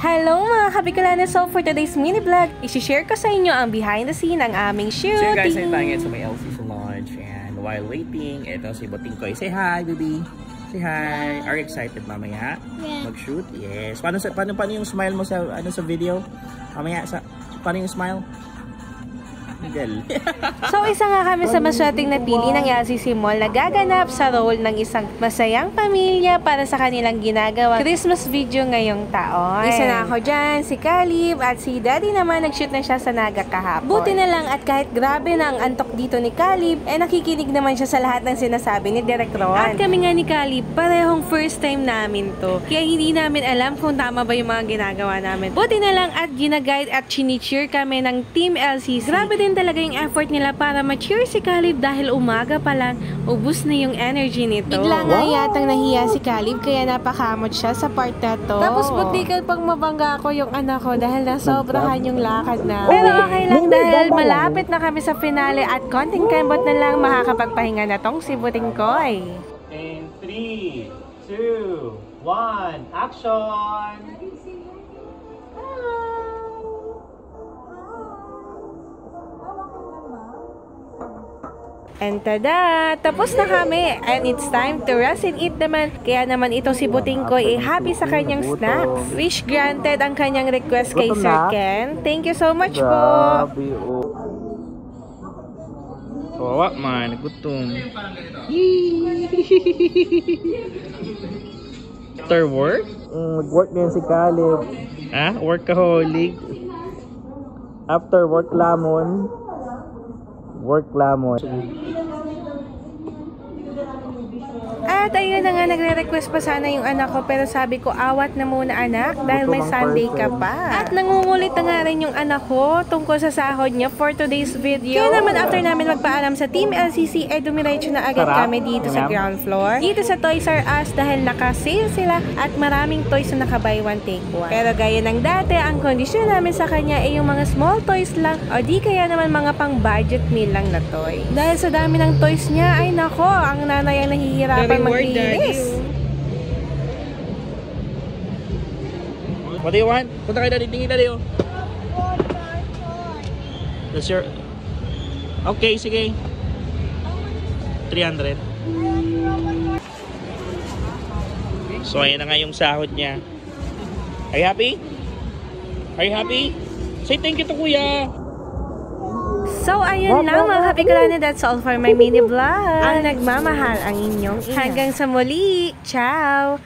Hello mga kabikulanan! So for today's mini vlog, isi-share ko sa inyo ang behind the scene ng aming shooting. So guys, nandito tayo sa may LC sa launch, and while waiting, ito si Buting Koy. Say hi, baby! Say hi! Are you excited mamaya? Yeah. Mag-shoot? Yes. Paano yung smile mo sa video? Mamaya, paano yung smile? So isa nga kami sa maswerteng napili ng LCC Mall na gaganap sa role ng isang masayang pamilya para sa kanilang ginagawa Christmas video ngayong taon. Isa na ako dyan, si Caleb, at si Daddy naman nag-shoot na siya sa Naga kahapon. Buti na lang at kahit grabe na ang antok dito ni Caleb, nakikinig naman siya sa lahat ng sinasabi ni Direk Ron. At kami nga ni Caleb, parehong first time namin to. Kaya hindi namin alam kung tama ba yung mga ginagawa namin. Buti na lang at ginaguide at chini-cheer kami ng Team LCC. Grabe din talaga yung effort nila para ma-cheer si Caleb dahil umaga pa lang, ubus na yung energy nito. Bigla nga yatang nahiya si Caleb kaya napakamot siya sa part na to. Tapos butikal pang mabangga ko yung anak ko dahil nasobrahan yung lakad na. Pero okay lang dahil malapit na kami sa finale at konting kembot na lang makakapagpahinga na tong si Buting Koy. In 3, 2, 1, action! And tada! Tapos na kami! And it's time to rest and eat naman. Kaya naman ito si Buting Koy happy sa kanyang snacks. Wish granted ang kanyang request kay Sir Ken. Thank you so much po! Kawawa man, gutom. After work? Nag-work din si Caleb. Workaholic. After work lamon. Work lamon. At ayun na nga, nagre-request pa sana yung anak ko pero sabi ko, awat na muna anak dahil may Sunday ka pa. At nangungulit na nga rin yung anak ko tungkol sa sahod niya for today's video. Kaya naman after namin magpaalam sa Team LCC, dumiretso na agad kami dito sa ground floor. Dito sa Toys R Us dahil naka-sale sila at maraming toys na naka-buy one take one. Pero gaya ng dati, ang kondisyon namin sa kanya ay yung mga small toys lang o di kaya naman mga pang budget meal lang na toys. Dahil sa dami ng toys niya, ay nako, ang nanay ang nahihirapan maglinis. What do you want? Punta kayo daddy, tingin daddy oh. That's your... Okay, sige. 300. So ayan na nga yung sahod niya. Are you happy? Are you happy? Say thank you to kuya. So, ayun lang mga kabikulanan. That's all for my mini vlog. Ang nagmamahal ang inyong ina. Hanggang sa muli. Ciao!